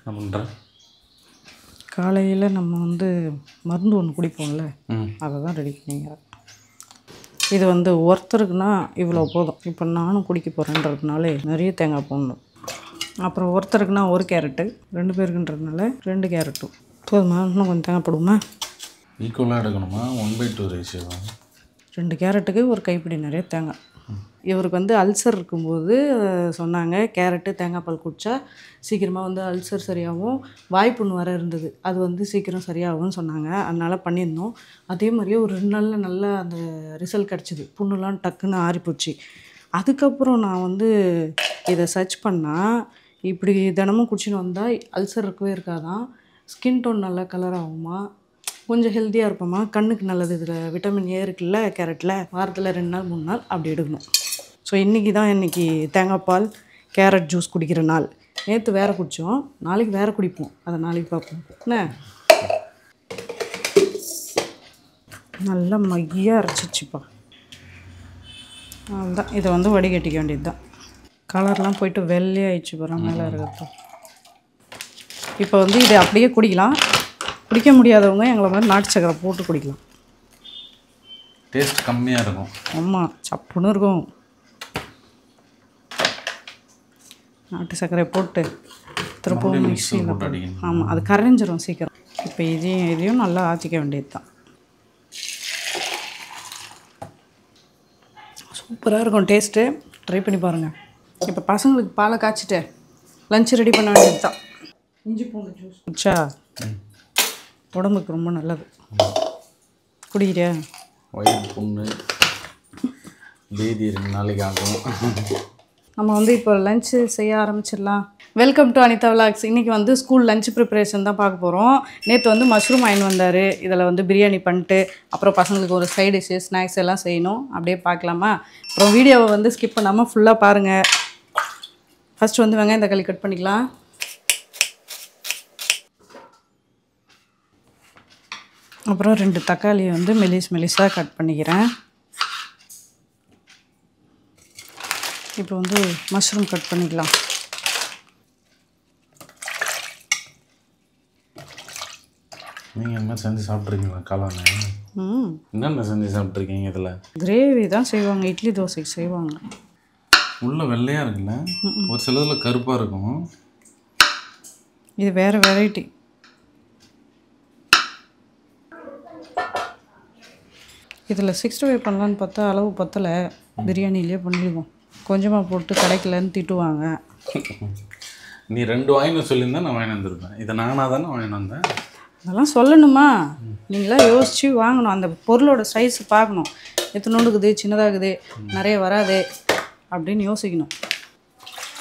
என்ன பண்ணுற? காலையில் நம்ம வந்து மருந்து ஒன்று குடிப்போம்ல, அதை தான் ரெடி பண்ணிக்கிறேன். இது வந்து ஒருத்தருக்குன்னா இவ்வளோ போதும். இப்போ நானும் குடிக்க போகிறேன்றதுனால நிறைய தேங்காய் போடணும். அப்புறம் ஒருத்தருக்குன்னா 1 கேரட்டு, 2 பேருக்குன்றதுனால 2 கேரட்டும் போதுமா? இன்னும் கொஞ்சம் தேங்காய் போடுமா? ஈக்குவலாக எடுக்கணுமா? 1/2 ரேஷியோவா? 2 கேரட்டுக்கு ஒரு கைப்பிடி நிறைய தேங்காய். இவருக்கு வந்து அல்சர் இருக்கும்போது சொன்னாங்க, கேரட்டு தேங்காய் பால் குடித்தா சீக்கிரமாக வந்து அல்சர் சரியாகும், வாய்ப்புண்ணு வர இருந்தது, அது வந்து சீக்கிரம் சரியாகும்னு சொன்னாங்க. அதனால் பண்ணியிருந்தோம். அதே மாதிரியே ஒரு 2 நாளில் நல்லா அந்த ரிசல்ட் கிடச்சிது. புண்ணுலாம் டக்குன்னு ஆறிப்போச்சு. அதுக்கப்புறம் நான் வந்து இதை சர்ச் பண்ணால், இப்படி தினமும் குடிச்சின்னு வந்தால் அல்சர் இருக்கவே இருக்காதான், ஸ்கின் டோன் நல்லா கலர் ஆகுமா, கொஞ்சம் ஹெல்த்தியாக இருப்போமா, கண்ணுக்கு நல்லது. இதில் விட்டமின் ஏ இருக்குல்ல கேரட்டில், வாரத்தில் 2 நாள் 3 நாள் அப்படி எடுக்கணும். ஸோ இன்றைக்கி தேங்காய் பால் கேரட் ஜூஸ் குடிக்கிற நாள். நேற்று வேறு குடித்தோம், நாளைக்கு வேறு குடிப்போம், அதை நாளைக்கு பார்ப்போம். என்ன நல்லா மையாக அரைச்சிச்சுப்பா. அதுதான் இதை வந்து வடிகட்டிக்க வேண்டியது தான். கலர்லாம் போயிட்டு வெள்ளையாகிடுச்சு போகிறோம் மேலே இருக்கிறது. இப்போ வந்து இதை அப்படியே குடிக்கலாம். குடிக்க முடியாதவங்க எங்களை மாதிரி நாட்டு சக்கரை போட்டு குடிக்கலாம். டேஸ்ட் கம்மியாக இருக்கும். ஆமாம், சப்புன்னு இருக்கும். நாட்டு சர்க்கரை போட்டு திருப்பவும் மிக்சியில் போட்டு. ஆமாம், அது கரைஞ்சிரும் சீக்கிரம். இப்போ இதையும் நல்லா ஆற்றிக்க வேண்டியது தான். சூப்பராக இருக்கும் டேஸ்ட்டு. ட்ரை பண்ணி பாருங்கள். இப்போ பசங்களுக்கு பாலை காய்ச்சிட்டு லஞ்சு ரெடி பண்ண வேண்டியது தான். இஞ்சி பூண்டு ஜூஸ் குடிச்சா உடம்புக்கு ரொம்ப நல்லது. குடிக்கிறியா? வயிறு புண்ணு பேதி 2 நாளைக்கு ஆகும். நம்ம வந்து இப்போ லஞ்சு செய்ய ஆரம்பிச்சிடலாம். Welcome to Anitha vlogs. இன்றைக்கி வந்து ஸ்கூல் லஞ்ச் ப்ரிப்பரேஷன் தான் பார்க்க போகிறோம். நேற்று வந்து மஷ்ரூம் வாங்கிட்டு வந்தார். இதில் வந்து பிரியாணி பண்ணிட்டு அப்புறம் பசங்களுக்கு ஒரு சைடு டிஷ்ஷு ஸ்நாக்ஸ் எல்லாம் செய்யணும். அப்படியே பார்க்கலாமா? அப்புறம் வீடியோவை வந்து ஸ்கிப் பண்ணாமல் ஃபுல்லாக பாருங்கள். ஃபஸ்ட்டு வந்து வெங்காயம் தக்காளி கட் பண்ணிக்கலாம். அப்புறம் 2 தக்காளியை வந்து மெலிசாக கட் பண்ணிக்கிறேன். இப்போ வந்து மஷ்ரூம் கட் பண்ணிக்கலாம். நீங்கள் என்ன செஞ்சு சாப்பிட்ருக்கீங்களா காளானு? என்னென்ன செஞ்சு சாப்பிட்ருக்கீங்க? இதில் கிரேவி தான் செய்வாங்க, இட்லி தோசைக்கு செய்வாங்க. உள்ள வெள்ளையாக இருக்குல்ல, ஒரு சிலதில் கருப்பாக இருக்கும். இது வேறு வெரைட்டி. இதில் 65 பண்ணலான்னு பார்த்தா அளவு பத்தலை. பிரியாணிலேயே பண்ணிடுவோம். கொஞ்சமாக போட்டு கிடைக்கலன்னு திட்டுவாங்க. நீ 2 வாங்கின்னு சொல்லியிருந்தா நான் வாங்கி வந்திருப்பேன். இதை நானாக தானே வாங்கின்னு வந்தேன். அதெல்லாம் சொல்லணுமா? நீங்களாம் யோசித்து வாங்கணும். அந்த பொருளோட சைஸ் பார்க்கணும். எத்தனோண்டுக்குது, சின்னதாகுது, நிறைய வராது அப்படின்னு யோசிக்கணும்.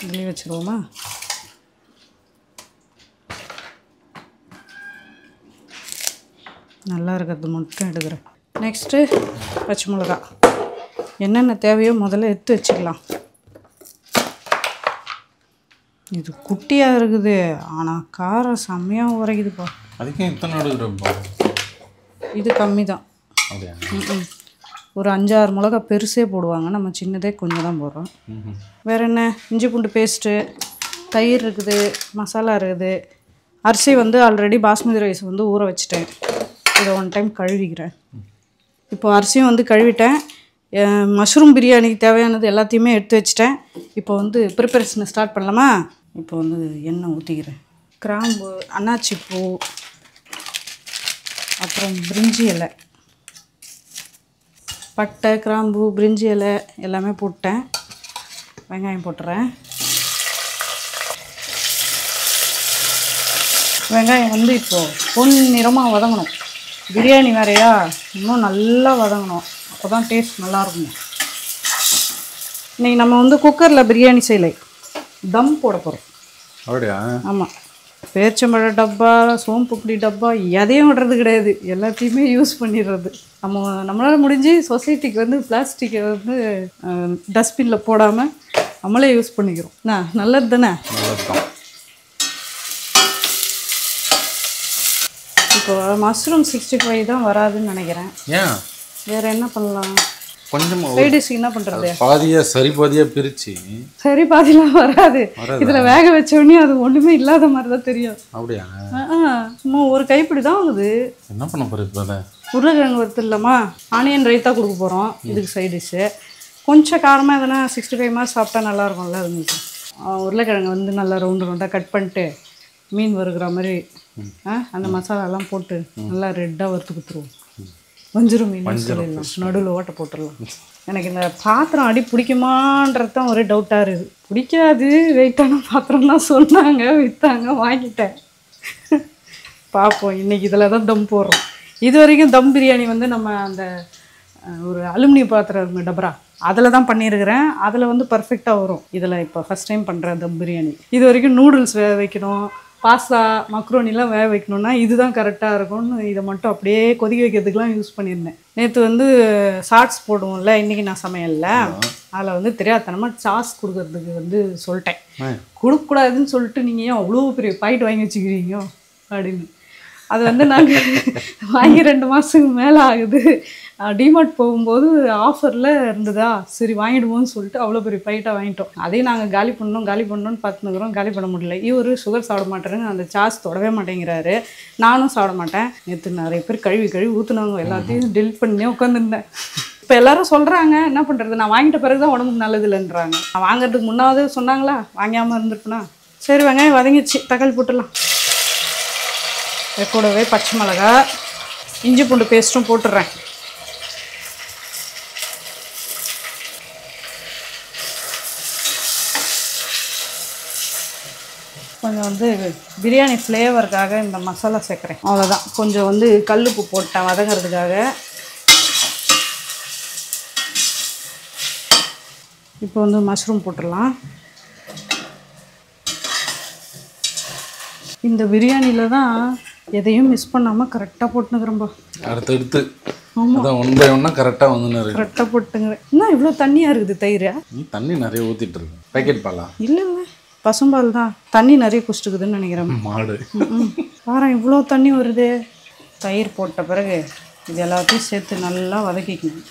இதுலேயே வச்சுருவோமா? நல்லா இருக்கிறது மட்டும் எடுக்கிறேன். நெக்ஸ்ட்டு பச்சை மிளகா. என்னென்ன தேவையோ முதல்ல எடுத்து வச்சுக்கலாம். இது குட்டியாக இருக்குது, ஆனால் காரம் செம்மையாக உரைக்குதுப்பா. அதுக்கே இத்தனை எடுக்கிறப்பா? இது கம்மி தான். ஒரு 5-6 மிளகா பெருசே போடுவாங்க, நம்ம சின்னதே கொஞ்சம் தான் போடுறோம். வேறு என்ன? இஞ்சி பூண்டு பேஸ்ட்டு, தயிர் இருக்குது, மசாலா இருக்குது. அரிசி வந்து ஆல்ரெடி பாஸ்மதி ரைஸ் வந்து ஊற வச்சுட்டேன். இதை 1 டைம் கழுவிக்கிறேன். இப்போ அரிசியும் வந்து கழுவிட்டேன். மஷ்ரூம் பிரியாணிக்கு தேவையானது எல்லாத்தையுமே எடுத்து வச்சுட்டேன். இப்போ வந்து ப்ரிப்பரேஷனை ஸ்டார்ட் பண்ணலாமா? இப்போ வந்து எண்ணெய் ஊற்றிக்கிறேன். கிராம்பு, அன்னாச்சி பூ, அப்புறம் பிரிஞ்சி இலை, பட்டை, கிராம்பு, பிரிஞ்சி இலை எல்லாமே போட்டேன். வெங்காயம் போட்டுறேன். வெங்காயம் வந்து இப்போது பொன்னிறமாக வதங்கணும். பிரியாணி வேறையா, இன்னும் நல்லா வதங்கணும். அப்போ தான் டேஸ்ட் நல்லாயிருக்கும். இன்றைக்கி நம்ம வந்து குக்கரில் பிரியாணி செய்யலை, தம் போட போகிறோம். அப்படியா? ஆமாம். பேரிச்சம்பழ டப்பா, சோம்புப்புளி டப்பா எதையும் விடுறது கிடையாது. எல்லாத்தையுமே யூஸ் பண்ணிடுறது. நம்மளால் முடிஞ்சு சொசைட்டிக்கு வந்து பிளாஸ்டிக்கை வந்து டஸ்ட்பினில் போடாமல் நம்மளே யூஸ் பண்ணிக்கிறோம். நல்லது தானே? இப்போ மஷ்ரூம் 65 தான் வராதுன்னு நினைக்கிறேன். ஏன்? வேறு என்ன பண்ணலாம்? கொஞ்சமாக சைட் டிஷ்க்கு என்ன பண்ணுறது? பாதியாக சரி பாதியாக பிரித்து. சரி பாதிலாம் வராது. இதில் வேக வச்சோடனே அது ஒன்றுமே இல்லாத மாதிரி தான் தெரியும். அப்படியா? சும்மா ஒரு கைப்பிடி தான் ஆகுது. என்ன பண்ண போகிறேன் இப்போ? அதை உருளைக்கிழங்கு வறுத்து இல்லாமா ஆனியன் ரைத்தா கொடுக்க போகிறோம். இதுக்கு சைட் டிஷ்ஷு கொஞ்சம் காரமாக எதனா 65 மாதிரி சாப்பிட்டா நல்லாயிருக்கும்ல. அது உருளைக்கிழங்கு வந்து நல்லா ரவுண்டாக கட் பண்ணிட்டு மீன் வறுக்கிற மாதிரி அந்த மசாலாலாம் போட்டு நல்லா ரெட்டாக வறுத்து கொடுத்துருவோம். வஞ்சிரம் மீன் சொல்லிடலாம், நடுவில் ஓட்டை போட்டுடலாம். எனக்கு இந்த பாத்திரம் அடி பிடிக்குமான்றது தான் ஒரே டவுட்டாக இருக்குது. பிடிக்காது, வெயிட்டான பாத்திரம் தான் சொன்னாங்க, விற்றாங்க, வாங்கிட்டேன். பார்ப்போம், இன்றைக்கி இதில் தான் தம் போடுறோம். இது வரைக்கும் தம் பிரியாணி வந்து நம்ம அந்த ஒரு அலுமினிய பாத்திரம் இருக்குங்க, டபரா, அதில் தான் பண்ணியிருக்கிறேன். அதில் வந்து பர்ஃபெக்டாக வரும். இதில் இப்போ ஃபஸ்ட் டைம் பண்ணுறேன் தம் பிரியாணி. இது வரைக்கும் நூடுல்ஸ் வேக வைக்கணும், பாஸ்தா மக்ரோனிலாம் வேக வைக்கணுன்னா இதுதான் கரெக்டாக இருக்கும்னு இதை மட்டும் அப்படியே கொதிக்க வைக்கிறதுக்கெலாம் யூஸ் பண்ணியிருந்தேன். நேற்று வந்து ஷார்ட்ஸ் போடுவோம்ல, இன்றைக்கி நான் சமையலில் அதில் வந்து தெரியாதனமாக சாஸ் கொடுக்கறதுக்கு வந்து சொல்லிட்டேன். கொடுக்கக்கூடாதுன்னு சொல்லிட்டு நீங்கள் ஏன் அவ்வளோ பெரிய பாக்கெட் வாங்கி வச்சுக்கிறீங்க அப்படின்னு. அது வந்து நாங்கள் வாங்கி 2 மாதத்துக்கு மேலே ஆகுது. டிமார்ட் போகும்போது ஆஃபரில் இருந்ததா, சரி வாங்கிடுவோம்னு சொல்லிட்டு அவ்வளோ பெரிய பைட்டாக வாங்கிட்டோம். அதையும் நாங்கள் காலி பண்ணணும்னு பார்த்துக்கிறோம், காலி பண்ண முடியல. இவர் சுகர் சாப்பிட மாட்டேருங்க, அந்த சாஸ் தொடவே மாட்டேங்கிறாரு. நானும் சாப்பிட மாட்டேன். நேற்று நிறைய பேர் கழுவி ஊற்றுனவங்க, எல்லாத்தையும் டெலிட் பண்ணி உட்காந்துருந்தேன். இப்போ எல்லாரும் சொல்கிறாங்க, என்ன பண்ணுறது, நான் வாங்கிட்ட பிறகு தான் உடம்புக்கு நல்லது இல்லைன்றாங்க. நான் வாங்கிறதுக்கு முன்னாவது சொன்னாங்களா, வாங்காமல் இருந்திருப்பேனா. சரி, வெங்காயம் வதங்கிடுச்சு, தக்காளி போட்டுடலாம். கூடவே பச்சை மிளகா, இஞ்சி பூண்டு பேஸ்ட்டும் போட்டுடுறேன். கொஞ்சம் வந்து பிரியாணி ஃப்ளேவருக்காக இந்த மசாலா சேர்க்குறேன், அவ்வளோதான். கொஞ்சம் வந்து கல்லுப்பு போட்டேன் வதங்கிறதுக்காக. இப்போ வந்து மஷ்ரூம் போட்டுடலாம். இந்த பிரியாணியில் தான் எதையும் மிஸ் பண்ணாமல் கரெக்டாக போட்டுனுக்குறேன்பா. அடுத்தடுத்து அதான் 1 by 1 கரெக்டாக வந்து கரெக்டாக போட்டுங்கிறேன். என்ன இவ்வளோ தண்ணியாக இருக்குது தயிர்? தண்ணி நிறைய ஊற்றிட்டு இருக்கு. பேக்கெட் பாலா? இல்லை இல்லை, பசும்பால் தான். தண்ணி நிறைய குடிச்சிட்டுக்குதுன்னு நினைக்கிறேன். மாடு பாரு, இவ்வளோ தண்ணி வருது. தயிர் போட்ட பிறகு இது எல்லாத்தையும் சேர்த்து நல்லா வதக்கிக்கணும்.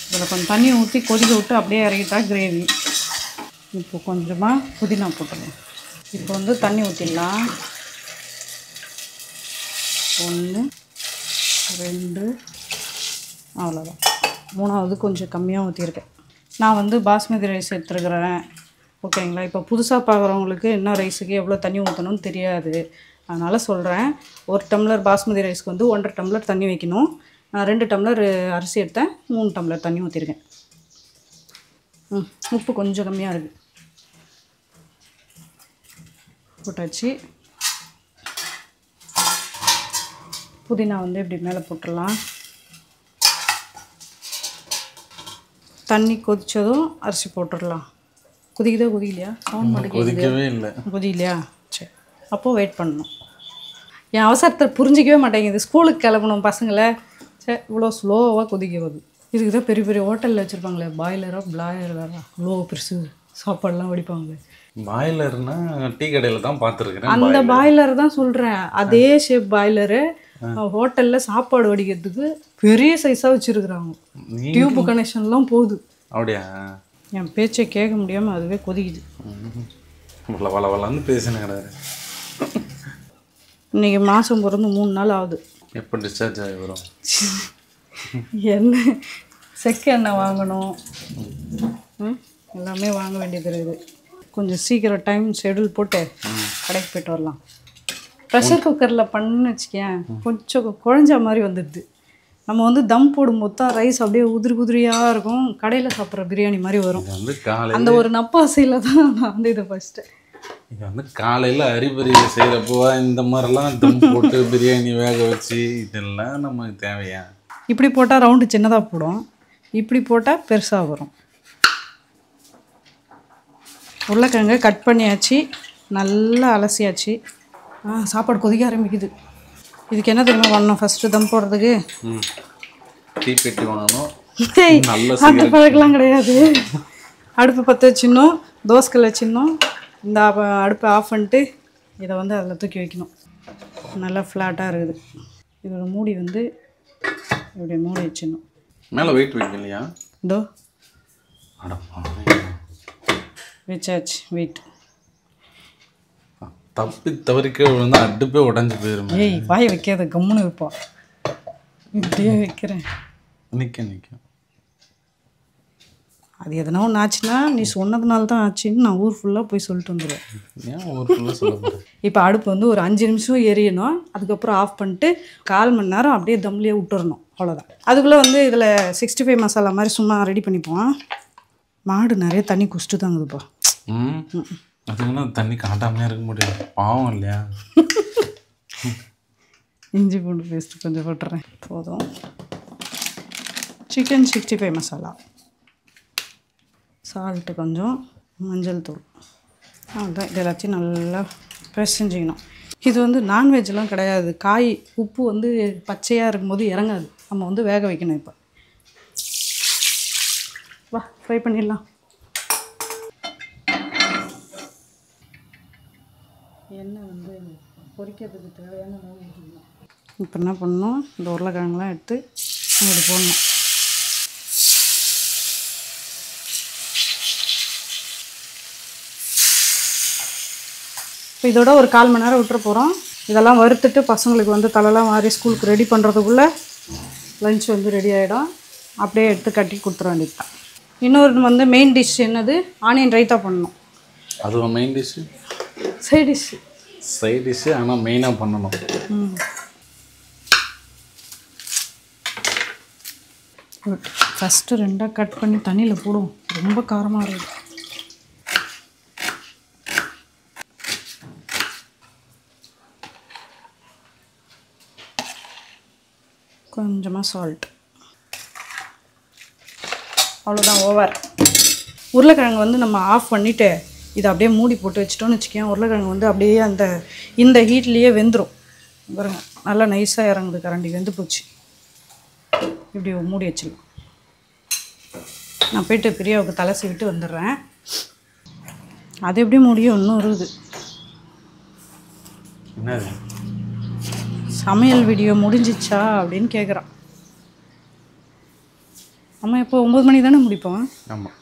இதில் கொஞ்சம் தண்ணி ஊற்றி கொதிக்க விட்டு அப்படியே இறக்கிட்டா கிரேவி. இப்போ கொஞ்சமாக புதினா போட்டுடலாம். இப்போ வந்து தண்ணி ஊற்றிடலாம். 1 2 அவ்வளோதான். 3வது கொஞ்சம் கம்மியாக ஊற்றிருக்கேன். நான் வந்து பாஸ்மதி ரைஸ் எடுத்துருக்கிறேன், ஓகேங்களா. இப்போ புதுசாக பார்க்குறவங்களுக்கு என்ன ரைஸுக்கு எவ்வளோ தண்ணி ஊற்றணும்னு தெரியாது, அதனால் சொல்கிறேன். 1 டம்ளர் பாஸ்மதி ரைஸ்க்கு வந்து 1.5 டம்ளர் தண்ணி வைக்கணும். நான் 2 டம்ளர் அரிசி எடுத்தேன், 3 டம்ளர் தண்ணி ஊற்றிருக்கேன். உப்பு கொஞ்சம் கம்மியாக இருக்குது, போட்டாச்சு. புதினா வந்து இப்படி மேலே போட்டுடலாம். தண்ணி கொதித்ததும் அரிசி போட்டுடலாம். கொதிக்கலையா? சவுண்ட் மட்டும் கொதிக்கவே இல்லை. கொதிக்கலையா? சரி, அப்போது வெயிட் பண்ணணும். என் அவசரத்தை புரிஞ்சிக்கவே மாட்டேங்குது. ஸ்கூலுக்கு கிளம்பணும் பசங்களை, சரி இவ்வளோ ஸ்லோவாக கொதிக்க வருது. இதுக்கு தான் பெரிய பெரிய ஹோட்டலில் வச்சுருப்பாங்களே, பிளாயரா இவ்வளோ பெருசு சாப்பாடெலாம் வடிப்பாங்களே. பாய்லர்னா டீ கடையில் தான் பார்த்துருக்குறேன். அந்த பாய்லர் தான் சொல்கிறேன், அதே ஷேப் பாய்லரு. ஹோட்டலில் சாப்பாடு வடிக்கிறதுக்கு பெரிய சைஸாக வச்சுருக்குறாங்க. டியூப் கனெக்ஷன்லாம் போகுது. அப்படியா? என் பேச்சை கேட்க முடியாமல் அதுவே கொதிக்குது. வளவலன்னு பேசினேன். இன்றைக்கி மாதம் பிறந்து 3 நாள் ஆகுது. எப்போ டிஸ்சார்ஜ் ஆகி வரும்? எண்ணெய் செக்கு எண்ணெய் வாங்கணும், எல்லாமே வாங்க வேண்டியது இருக்குது. கொஞ்சம் சீக்கிரம் டைம் ஷெடியூல் போட்டு கடைக்கு போய்ட்டு வரலாம். ப்ரெஷர் குக்கரில் பண்ணு வச்சுக்கேன், கொஞ்சம் குழஞ்ச மாதிரி வந்துடுது. நம்ம வந்து தம் போடும்போது தான் ரைஸ் அப்படியே உதிரியாக இருக்கும். கடையில் சாப்பிட்ற பிரியாணி மாதிரி வரும். அந்த ஒரு நப்பாசையில் தான் நான் வந்து இதை ஃபஸ்ட்டு இது வந்து காலையில் அரிபரியில் செய்கிறப்போ இந்த மாதிரிலாம் தம் போட்டு பிரியாணி வேக வச்சு இதெல்லாம் நமக்கு தேவையா? இப்படி போட்டால் ரவுண்டு சின்னதாக போடும், இப்படி போட்டால் பெருசாக வரும். உருளைக்கிழங்கு கட் பண்ணியாச்சு, நல்லா அலசியாச்சு. சாப்பாடு கொதிக்க ஆரம்பிக்குது. இதுக்கு என்ன தெரியுமா பண்ணணும்? ஃபஸ்ட்டு தம் போடுறதுக்கு தீப்பெட்டி வாங்கணும். அந்த பழக்கெல்லாம் கிடையாது. அடுப்பு பற்ற வச்சிடணும், தோசைக்கல் வச்சிடணும். இந்த அடுப்பை ஆஃப் பண்ணிட்டு இதை வந்து அதில் தூக்கி வைக்கணும். நல்லா ஃப்ளாட்டாக இருக்குது. இதோட மூடி வந்து இப்படி மூடி வச்சிடணும். மேலே வெயிட் வைக்கலையா? இதோ அடப்பா, வச்சாச்சு வெயிட். தப்பி தவறிக்க விழுந்தா அடுப்பே உடஞ்சி போயிடும். ஏய் வாய் வைக்காத, கம்முன்னு வைப்பா. இப்படியே வைக்கிறேன். நிற்க அது எதனா ஒன்று ஆச்சுன்னா நீ சொன்னதுனால தான் ஆச்சுன்னு நான் ஊர் ஃபுல்லாக போய் சொல்லிட்டு வந்துடுவேன். ஏன் ஊர் ஃபுல்லாக சொல்ல போகிறேன்? இப்போ அடுப்பு வந்து ஒரு 5 நிமிஷம் எரியணும். அதுக்கப்புறம் ஆஃப் பண்ணிட்டு 1/4 மணி நேரம் அப்படியே தம்லேயே விட்டுறணும். அவ்வளோதான். அதுக்குள்ளே வந்து இதில் 65 மசாலா மாதிரி சும்மா ரெடி பண்ணிப்போம். மாடு நிறைய தண்ணி குடிச்சிட்டு தாங்குதுப்பா. அதுக்குன்னா தண்ணி காட்டாமையாக இருக்க முடியாது, பாவம் இல்லையா? இஞ்சி பூண்டு பேஸ்ட்டு கொஞ்சம் போட்டுறேன், போதும். சிக்கன் 65 மசாலா, சால்ட்டு கொஞ்சம், மஞ்சள் தூள், அவ்வளோதான். இது எல்லாத்தையும் நல்லா பிசைஞ்சிக்கணும். இது வந்து நான்வெஜ்லாம் கிடையாது. காய் உப்பு வந்து பச்சையாக இருக்கும்போது இறங்காது, நம்ம வந்து வேக வைக்கணும். இப்போ வா ஃப்ரை பண்ணிடலாம். எண்ணெய் வந்து பொரிக்கிறதுக்கு தேவையான இப்போ என்ன பண்ணணும், இந்த உருளைக்கிழங்குலாம் எடுத்து அப்படி போடணும். இப்போ இதோட ஒரு 1/4 மணி நேரம் விட்டுற போகிறோம். இதெல்லாம் வறுத்துட்டு பசங்களுக்கு வந்து தலைலாம் வாரி ஸ்கூலுக்கு ரெடி பண்ணுறதுக்குள்ளே லஞ்ச் வந்து ரெடி ஆகிடும். அப்படியே எடுத்து கட்டி கொடுத்துட வேண்டியது தான். இன்னொரு வந்து மெயின் டிஷ் என்னது, ஆனியன் ரைத்தா பண்ணணும். அதுவும் main dish, side dish. Side dish, ஆனால் மெயினாக பண்ணணும். ஃபஸ்ட்டு 2ஆக கட் பண்ணி தண்ணியில் போடுவோம், ரொம்ப காரமாக இருக்குது. கொஞ்சமாக சால்ட், அவ்வளோதான். ஓவர். உருளைக்கிழங்கு வந்து நம்ம ஆஃப் பண்ணிவிட்டு இதை அப்படியே மூடி போட்டு வச்சிட்டோன்னு வச்சுக்கேன். உருளைக்கிழங்கு வந்து அப்படியே இந்த ஹீட்லேயே வெந்துடும். பாருங்க, நல்லா நைஸாக இறங்குது, கரண்டி வெந்து போச்சு. இப்படி மூடி வச்சிடலாம். நான் போய்ட்டு பிரியாவுக்கு தலை சீவிட்டு வந்துடுறேன். அது எப்படி முடியும், இன்னும் இருக்குது. என்னது சமையல் வீடியோ முடிஞ்சிச்சா அப்படின்னு கேட்குறான். அம்மா எப்போ 9 மணி தானே முடிப்போம்? ஆமாம்,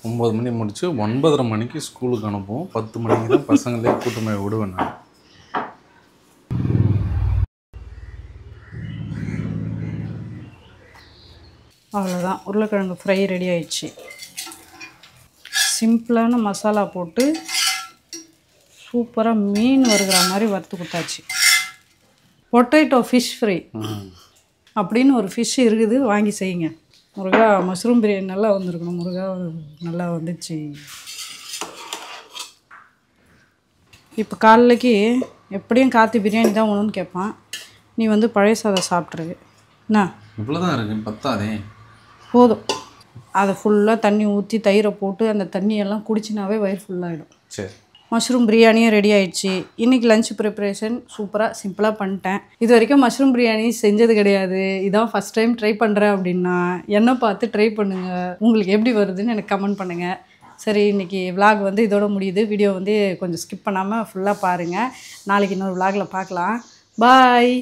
9 மணி முடிச்சு 9:30 மணிக்கு ஸ்கூலுக்கு அனுப்புவோம். 10 மணிக்கு தான் பசங்களே கூட்டமாக விடுவேன் நான். அவ்வளோதான், உருளைக்கிழங்கு ஃப்ரை ரெடி ஆயிடுச்சு. சிம்பிளான மசாலா போட்டு சூப்பராக மீன் வறுக்கிற மாதிரி வறுத்து கொடுத்தாச்சு. பொட்டேட்டோ ஃபிஷ் ஃப்ரை அப்படின்னு ஒரு ஃபிஷ் இருக்குது, வாங்கி செய்யுங்க. முருகா, மஷ்ரூம் பிரியாணி நல்லா வந்திருக்கணும். முருகா நல்லா வந்துச்சு. இப்போ காலைக்கு எப்படியும் கார்த்தி பிரியாணி தான் வேணும்னு கேட்பான். நீ வந்து பழைய சாதம் சாப்பிட்ரு. என்ன இவ்வளோதான் இருக்குது, பத்தாதே? போதும். அதை ஃபுல்லாக தண்ணி ஊற்றி தயிரை போட்டு அந்த தண்ணியெல்லாம் குடிச்சினாவே வயிறு ஃபுல்லாகிடும். சரி, மஷ்ரூம் பிரியாணியும் ரெடி ஆயிடுச்சு. இன்றைக்கி லஞ்ச் ப்ரிப்ரேஷன் சூப்பராக சிம்பிளாக பண்ணிட்டேன். இது வரைக்கும் மஷ்ரூம் பிரியாணி செஞ்சது கிடையாது. இதான் ஃபஸ்ட் டைம் ட்ரை பண்ணுறேன் அப்படின்னா என்னை பார்த்து ட்ரை பண்ணுங்கள். உங்களுக்கு எப்படி வருதுன்னு எனக்கு கமெண்ட் பண்ணுங்கள். சரி, இன்றைக்கி விலாக் வந்து இதோட முடியுது. வீடியோ வந்து கொஞ்சம் ஸ்கிப் பண்ணாமல் ஃபுல்லாக பாருங்கள். நாளைக்கு இன்னொரு விலாகில் பார்க்கலாம். பாய்.